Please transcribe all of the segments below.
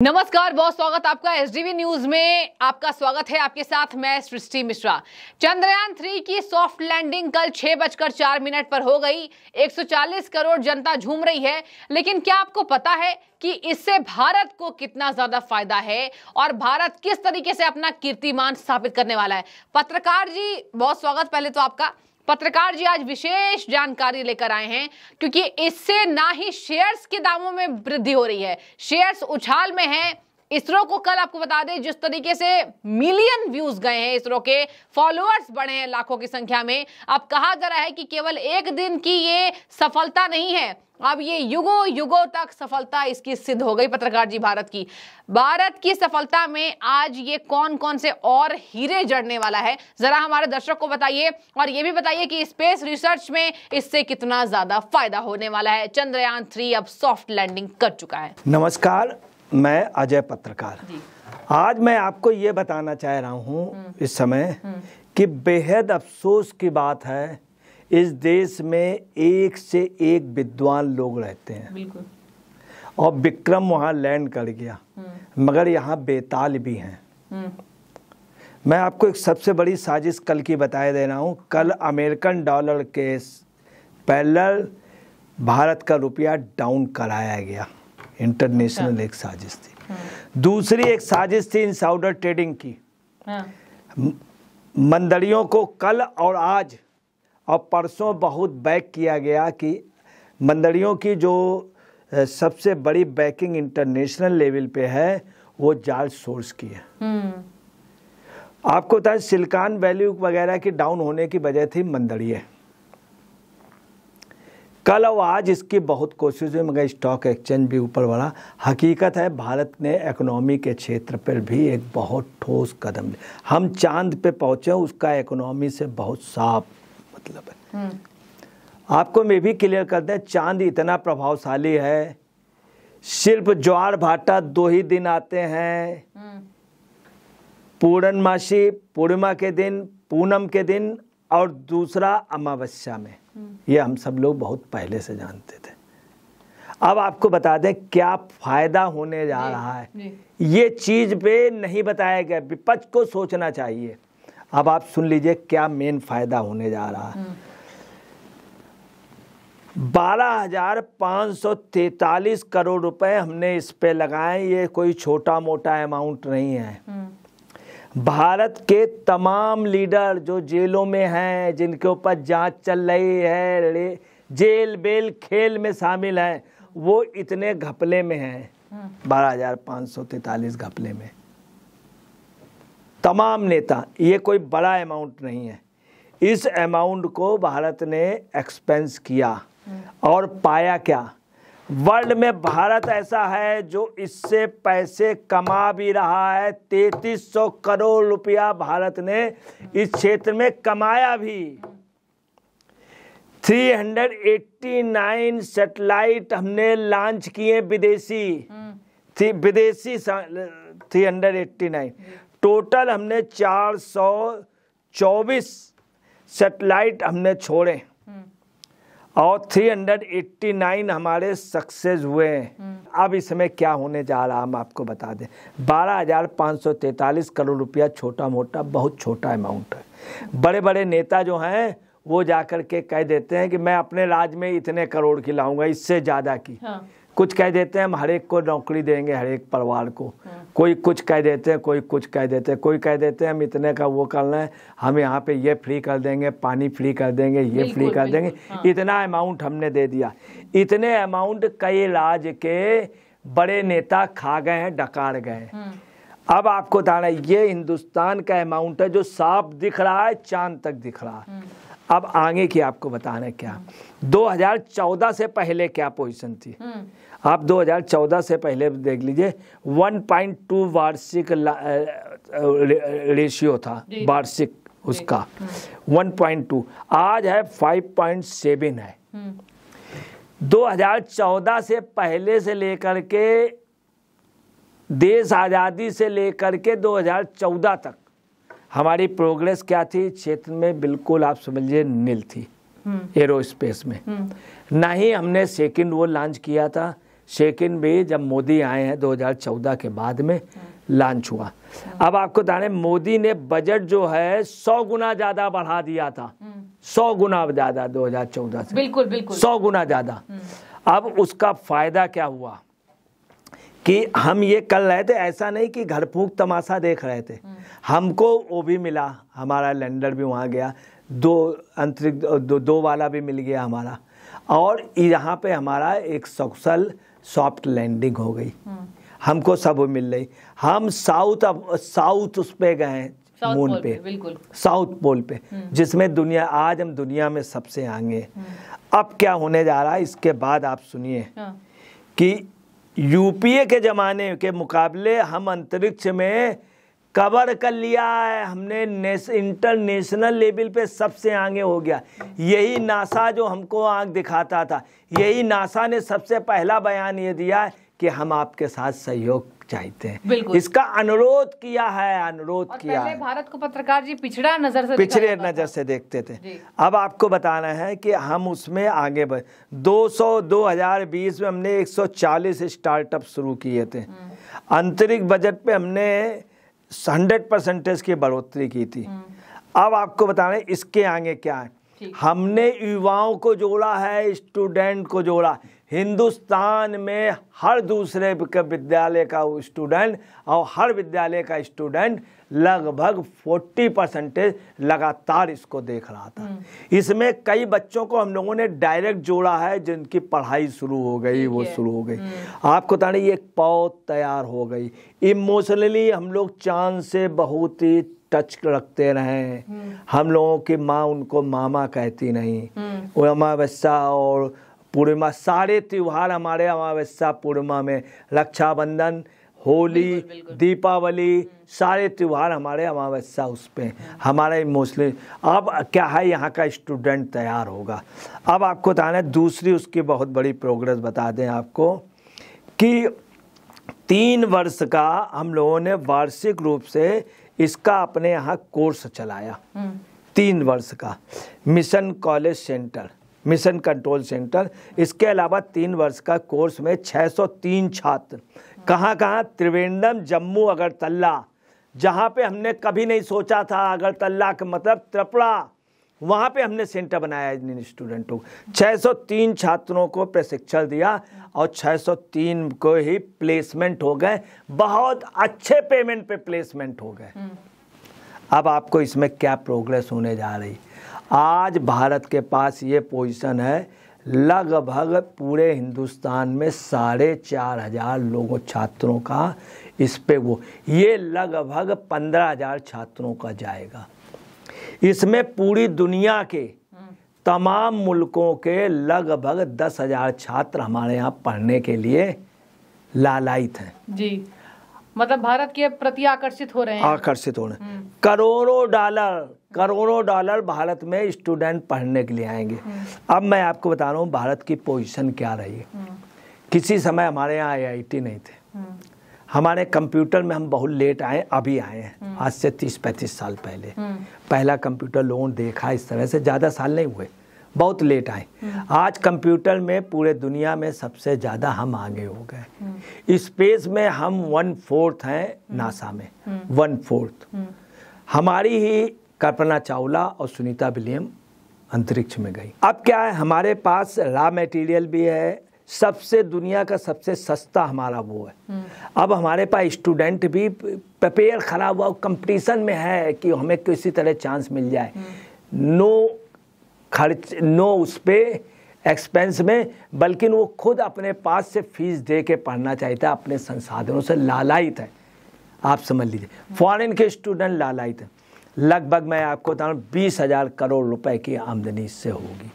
नमस्कार, बहुत स्वागत आपका एसडीवी न्यूज में। आपका स्वागत है, आपके साथ मैं सृष्टि मिश्रा। चंद्रयान 3 की सॉफ्ट लैंडिंग कल 6:04 पर हो गई। 140 करोड़ जनता झूम रही है, लेकिन क्या आपको पता है कि इससे भारत को कितना ज्यादा फायदा है और भारत किस तरीके से अपना कीर्तिमान स्थापित करने वाला है? पत्रकार जी, बहुत स्वागत पहले तो आपका। पत्रकार जी आज विशेष जानकारी लेकर आए हैं, क्योंकि इससे ना ही शेयर्स के दामों में वृद्धि हो रही है, शेयर्स उछाल में हैं। इसरो को कल आपको बता दें, जिस तरीके से मिलियन व्यूज गए हैं, इसरो के फॉलोअर्स बढ़े हैं लाखों की संख्या में। अब कहा जा रहा है कि केवल एक दिन की ये सफलता नहीं है, अब ये युगों युगों तक सफलता इसकी सिद्ध हो गई। पत्रकार जी, भारत की सफलता में आज ये कौन कौन से और हीरे जड़ने वाला है, जरा हमारे दर्शक को बताइए, और ये भी बताइए कि स्पेस रिसर्च में इससे कितना ज्यादा फायदा होने वाला है। चंद्रयान 3 अब सॉफ्ट लैंडिंग कर चुका है। नमस्कार, मैं अजय पत्रकार। आज मैं आपको ये बताना चाह रहा हूँ इस समय कि बेहद अफसोस की बात है, इस देश में एक से एक विद्वान लोग रहते हैं। बिल्कुल। और विक्रम वहाँ लैंड कर गया, मगर यहाँ बेताल भी हैं। मैं आपको एक सबसे बड़ी साजिश कल की बताए दे रहा हूँ। कल अमेरिकन डॉलर के पैरेलल भारत का रुपया डाउन कराया गया। इंटरनेशनल एक साजिश थी। दूसरी एक साजिश थी इनसाइडर ट्रेडिंग की। मंदड़ियों को कल और आज और परसों बहुत बैक किया गया कि मंदड़ियों की जो सबसे बड़ी बैकिंग इंटरनेशनल लेवल पे है वो जॉर्ज सोरोस की है। आपको पता है सिलिकॉन वैल्यू वगैरह की डाउन होने की वजह थी मंदड़िए। कल और आज इसकी बहुत कोशिश हुई, मगर स्टॉक एक्सचेंज भी ऊपर बढ़ा। हकीकत है भारत ने इकोनॉमी के क्षेत्र पर भी एक बहुत ठोस कदम लिया। हम चांद पे पहुँचे, उसका इकोनॉमी से बहुत साफ मतलब है। आपको मैं भी क्लियर कर दें, चांद इतना प्रभावशाली है, सिर्फ ज्वार भाटा 2 ही दिन आते हैं, पूर्णमासी पूर्णिमा के दिन, पूनम के दिन, और दूसरा अमावस्या में। ये हम सब लोग बहुत पहले से जानते थे। अब आपको बता दें क्या फायदा होने जा रहा है, ये चीज पे नहीं बताया गया, विपक्ष को सोचना चाहिए। अब आप सुन लीजिए क्या मेन फायदा होने जा रहा है। 12,543 करोड़ रुपए हमने इस पे लगाए। ये कोई छोटा मोटा अमाउंट नहीं है। भारत के तमाम लीडर जो जेलों में हैं, जिनके ऊपर जांच चल रही है, जेल बेल खेल में शामिल हैं, वो इतने घपले में हैं। 12,543 घपले में तमाम नेता। ये कोई बड़ा अमाउंट नहीं है। इस अमाउंट को भारत ने एक्सपेंस किया और पाया क्या? वर्ल्ड में भारत ऐसा है जो इससे पैसे कमा भी रहा है। 3300 करोड़ रुपया भारत ने इस क्षेत्र में कमाया भी। 389 सैटेलाइट हमने लॉन्च किए विदेशी 389। टोटल हमने 424 सैटेलाइट हमने छोड़े और 389 हमारे सक्सेस हुए हैं। अब इसमें क्या होने जा रहा है हम आपको बता दें। 12,543 करोड़ रुपया छोटा मोटा बहुत छोटा अमाउंट है। बड़े बड़े नेता जो हैं वो जाकर के कह देते हैं कि मैं अपने राज्य में इतने करोड़ की लाऊंगा, इससे ज़्यादा की। कुछ कह देते हैं हम हर एक को नौकरी देंगे, हर एक परिवार को। कोई कुछ कह देते हैं, कोई कुछ कह देते हैं, कोई कह देते हैं हम इतने का वो करना है, हम यहाँ पे ये फ्री कर देंगे, पानी फ्री कर देंगे, ये फ्री कर देंगे। इतना अमाउंट हमने दे दिया। इतने अमाउंट कई राज्य के बड़े नेता खा गए हैं, डकार गए। अब आपको बताना ये हिंदुस्तान का अमाउंट है जो साफ दिख रहा है, चांद तक दिख रहा है। अब आगे की आपको बताना है क्या 2014 से पहले क्या पोजीशन थी। आप 2014 से पहले देख लीजिए, 1.2 वार्षिक रेशियो था, वार्षिक उसका 1.2। आज है 5.7 है। 2014 से पहले से लेकर के देश आज़ादी से लेकर के 2014 तक हमारी प्रोग्रेस क्या थी क्षेत्र में? बिल्कुल आप समझिए नील थी। एरोस्पेस में ना ही हमने सेकंड वो लॉन्च किया था, सेकंड भी जब मोदी आए हैं 2014 के बाद में लॉन्च हुआ। अब आपको बता रहे मोदी ने बजट जो है 100 गुना ज्यादा बढ़ा दिया था, 100 गुना ज्यादा 2014 से, बिल्कुल बिल्कुल 100 गुना ज्यादा। अब उसका फायदा क्या हुआ कि हम ये कर रहे थे, ऐसा नहीं कि घर फूंक तमाशा देख रहे थे, हमको वो भी मिला, हमारा लैंडर भी वहाँ गया, 2 अंतरिक्ष 2 वाला भी मिल गया हमारा, और यहाँ पे हमारा एक सक्सेसफुल सॉफ्ट लैंडिंग हो गई, हमको सब मिल रही। हम साउथ उस पे गए मून पे, बिल्कुल साउथ पोल पे, जिसमें दुनिया आज हम दुनिया में सबसे आगे। अब क्या होने जा रहा है इसके बाद आप सुनिए कि यूपीए के ज़माने के मुकाबले हम अंतरिक्ष में कवर कर लिया है हमने, इंटरनेशनल लेवल पे सबसे आगे हो गया। यही नासा जो हमको आंख दिखाता था, यही नासा ने सबसे पहला बयान ये दिया है कि हम आपके साथ सहयोग चाहते हैं, इसका अनुरोध किया है, अनुरोध किया है। भारत को पत्रकार जी पिछड़े नजर से देखते थे। अब आपको बताना है कि हम उसमें आगे बढ़े। 2020 में हमने 140 स्टार्टअप शुरू किए थे। अंतरिक्ष बजट पे हमने 100% की बढ़ोतरी की थी। अब आपको बताना है इसके आगे क्या है। हमने युवाओं को जोड़ा है, स्टूडेंट को जोड़ा। हिंदुस्तान में हर दूसरे विद्यालय का स्टूडेंट और हर विद्यालय का स्टूडेंट लगभग 40% लगातार इसको देख रहा था। इसमें कई बच्चों को हम लोगों ने डायरेक्ट जोड़ा है, जिनकी पढ़ाई शुरू हो गई, वो शुरू हो गई। आपको बता दें एक पौध तैयार हो गई। इमोशनली हम लोग चांद से बहुत ही टच रखते रहे। हम लोगों की माँ उनको मामा कहती नहीं। वो अमावस्या और पूर्णिमा, सारे त्योहार हमारे अमावस्या पूर्णिमा में, रक्षाबंधन, होली, दीपावली, सारे त्योहार हमारे अमावस्या उस पे हमारा इमोशनली। अब क्या है, यहाँ का स्टूडेंट तैयार होगा। अब आपको बताना दूसरी उसकी बहुत बड़ी प्रोग्रेस बता दें आपको कि 3 वर्ष का हम लोगों ने वार्षिक रूप से इसका अपने यहाँ कोर्स चलाया। 3 वर्ष का mission college centre, mission control centre. इसके अलावा 3 वर्ष का कोर्स में 603 छात्र कहाँ, त्रिवेंद्रम, जम्मू, अगरतला, जहाँ पे हमने कभी नहीं सोचा था। अगरतला का मतलब त्रिपुरा, वहाँ पे हमने सेंटर बनाया इन स्टूडेंटों। 603 छात्रों को प्रशिक्षण दिया और 603 को ही प्लेसमेंट हो गए, बहुत अच्छे पेमेंट पे प्लेसमेंट हो गए। अब आपको इसमें क्या प्रोग्रेस होने जा रही। आज भारत के पास ये पोजीशन है, लगभग पूरे हिंदुस्तान में 4,500 लोगों छात्रों का इस पे वो, ये लगभग 15,000 छात्रों का जाएगा। इसमें पूरी दुनिया के तमाम मुल्कों के लगभग 10,000 छात्र हमारे यहाँ पढ़ने के लिए लालायित हैं जी। मतलब भारत के प्रति आकर्षित हो रहे हैं, करोड़ों डॉलर भारत में स्टूडेंट पढ़ने के लिए आएंगे। अब मैं आपको बता रहा हूँ भारत की पोजीशन क्या रही। किसी समय हमारे यहाँ IIT नहीं थे, हमारे कंप्यूटर में हम बहुत लेट आए, अभी आए हैं, आज से 30-35 साल पहले पहला कंप्यूटर लोगों ने देखा। इस तरह से ज़्यादा साल नहीं हुए, बहुत लेट आए। आज कंप्यूटर में पूरे दुनिया में सबसे ज़्यादा हम आगे हो गए। स्पेस में हम 1/4 हैं, नासा में 1/4। हमारी ही कल्पना चावला और सुनीता विलियम अंतरिक्ष में गई। अब क्या है, हमारे पास रॉ मटेरियल भी है, सबसे दुनिया का सबसे सस्ता हमारा वो है। अब हमारे पास स्टूडेंट भी प्रिपेयर खड़ा हुआ कंपटीशन में है कि हमें किसी तरह चांस मिल जाए। नो खर्च, नो उस पे एक्सपेंस में, बल्कि वो खुद अपने पास से फीस दे के पढ़ना चाहता है, अपने संसाधनों से लालायित है। आप समझ लीजिए, फॉरेन के स्टूडेंट लालायित है। लगभग मैं आपको बता रहा हूँ 20,000 करोड़ रुपए की आमदनी इससे होगी।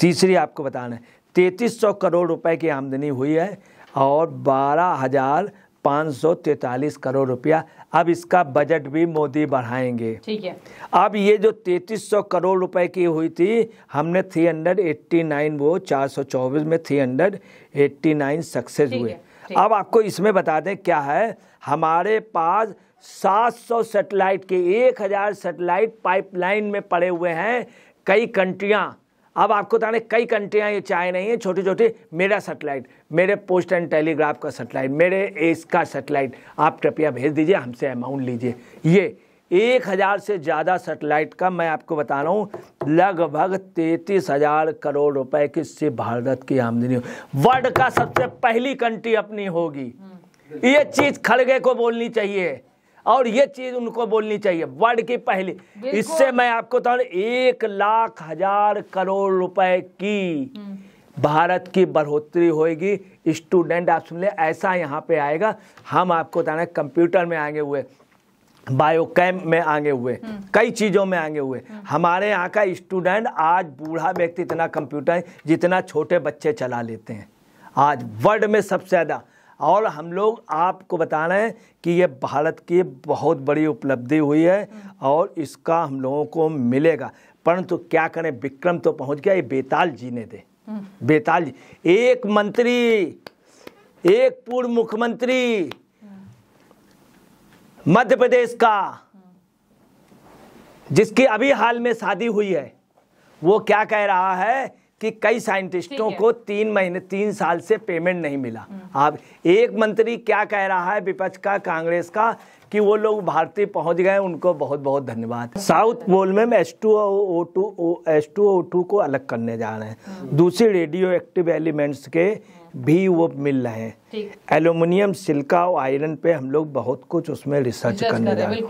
तीसरी आपको बताना है 3,300 करोड़ रुपए की आमदनी हुई है और 12,543 करोड़ रुपया। अब इसका बजट भी मोदी बढ़ाएंगे। ठीक है। अब ये जो 3,300 करोड़ रुपए की हुई थी, हमने 389, वो 424 में 389 सक्सेस हुए। अब आपको इसमें बता दें क्या है, हमारे पास 700 सैटेलाइट के 1,000 सैटेलाइट पाइपलाइन में पड़े हुए हैं। कई कंट्रियां अब आपको बताने कई कंट्रियाँ ये चाहे नहीं है, छोटी छोटी, मेरा सैटेलाइट, मेरे पोस्ट एंड टेलीग्राफ का सैटेलाइट, मेरे इसका सैटेलाइट आप कृपया भेज दीजिए, हमसे अमाउंट लीजिए। ये 1000 से ज़्यादा सैटेलाइट का मैं आपको बता रहा हूँ, लगभग 33,000 करोड़ रुपए की इससे भारत की आमदनी हो, वर्ल्ड का सबसे पहली कंट्री अपनी होगी। ये चीज़ खड़गे को बोलनी चाहिए और ये चीज़ उनको बोलनी चाहिए, वर्ल्ड की पहली। इससे मैं आपको बताऊँ 1,00,000 करोड़ रुपए की भारत की बढ़ोतरी होगी। स्टूडेंट आप सुन ले, ऐसा यहाँ पे आएगा, हम आपको बताना कंप्यूटर में आगे हुए, बायोकैम में आगे हुए, कई चीज़ों में आगे हुए। हमारे यहाँ का स्टूडेंट आज बूढ़ा व्यक्ति इतना कंप्यूटर जितना छोटे बच्चे चला लेते हैं आज वर्ल्ड में सबसे ज़्यादा। और हम लोग आपको बता रहे हैं कि ये भारत की बहुत बड़ी उपलब्धि हुई है और इसका हम लोगों को मिलेगा, परंतु क्या करें, विक्रम तो पहुंच गया, ये बेताल जीने दे। बेताल जी, एक मंत्री, एक पूर्व मुख्यमंत्री मध्य प्रदेश का, जिसकी अभी हाल में शादी हुई है, वो क्या कह रहा है कि कई साइंटिस्टों को 3 साल से पेमेंट नहीं मिला। अब एक मंत्री क्या कह रहा है विपक्ष का, कांग्रेस का, कि वो लोग भारतीय पहुंच गए, उनको बहुत बहुत धन्यवाद। साउथ पोल में H2O2 को अलग करने जा रहे हैं, दूसरी रेडियो एक्टिव एलिमेंट्स के भी वो मिल रहे हैं। एल्यूमिनियम, सिलिका और आयरन पे हम लोग बहुत कुछ उसमें रिसर्च करने जा रहे हैं।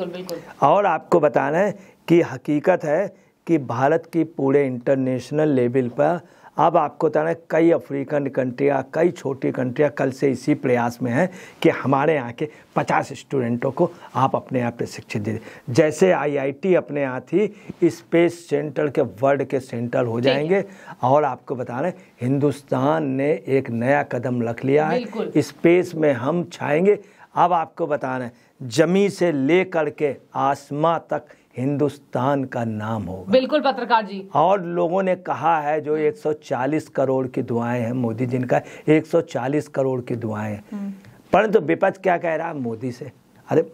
और आपको बताना है कि हकीकत है कि भारत की पूरे इंटरनेशनल लेवल पर अब आपको बताना है कई अफ्रीकन कंट्रियाँ, कई छोटी कंट्रियाँ कल से इसी प्रयास में हैं कि हमारे यहाँ के 50 स्टूडेंटों को आप अपने यहाँ प्रशिक्षित दे। जैसे IIT अपने यहाँ थी, स्पेस सेंटर के वर्ल्ड के सेंटर हो जाएंगे। और आपको बता रहे हिंदुस्तान ने एक नया कदम रख लिया है, स्पेस में हम छाएंगे। अब आपको बता रहे जमीन से ले करके आसमां तक हिंदुस्तान का नाम होगा। बिल्कुल पत्रकार जी। और लोगों ने कहा है जो 140 करोड़ की दुआएं हैं मोदी जिनका, 140 करोड़ की दुआएं हैं, परंतु विपक्ष क्या कह रहा है मोदी से? अरे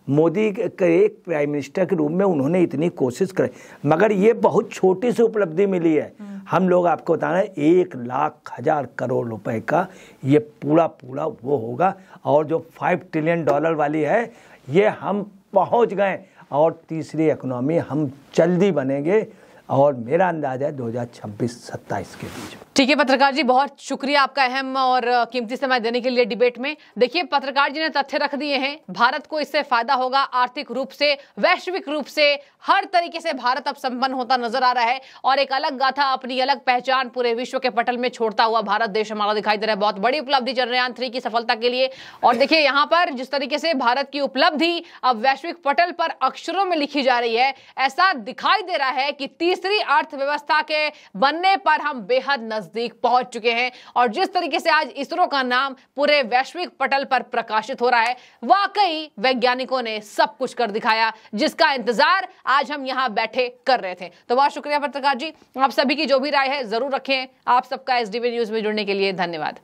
मोदी के एक प्राइम मिनिस्टर के रूप में उन्होंने इतनी कोशिश करी, मगर ये बहुत छोटी सी उपलब्धि मिली है। हम लोग आपको बताना है 1,00,000 करोड़ रुपए का ये पूरा वो होगा। और जो $5 ट्रिलियन वाली है, ये हम पहुंच गए और तीसरी इकोनॉमी हम जल्दी बनेंगे, और मेरा अंदाजा है 2026-27 के बीच। ठीक है पत्रकार जी, बहुत शुक्रिया आपका अहम और कीमती समय देने के लिए डिबेट में। देखिए पत्रकार जी ने तथ्य रख दिए हैं, भारत को इससे फायदा होगा, आर्थिक रूप से, वैश्विक रूप से, हर तरीके से भारत अब संपन्न होता नजर आ रहा है और एक अलग गाथा, अपनी अलग पहचान पूरे विश्व के पटल में छोड़ता हुआ भारत देश हमारा दिखाई दे रहा है। बहुत बड़ी उपलब्धि चंद्रयान 3 की सफलता के लिए। और देखिए यहाँ पर जिस तरीके से भारत की उपलब्धि अब वैश्विक पटल पर अक्षरों में लिखी जा रही है, ऐसा दिखाई दे रहा है कि तीसरी अर्थव्यवस्था के बनने पर हम बेहद नजदीक पहुंच चुके हैं। और जिस तरीके से आज इसरो का नाम पूरे वैश्विक पटल पर प्रकाशित हो रहा है, वाकई वैज्ञानिकों ने सब कुछ कर दिखाया जिसका इंतजार आज हम यहां बैठे कर रहे थे। तो बहुत शुक्रिया पत्रकार जी, आप सभी की जो भी राय है जरूर रखें। आप सबका SDV न्यूज में जुड़ने के लिए धन्यवाद।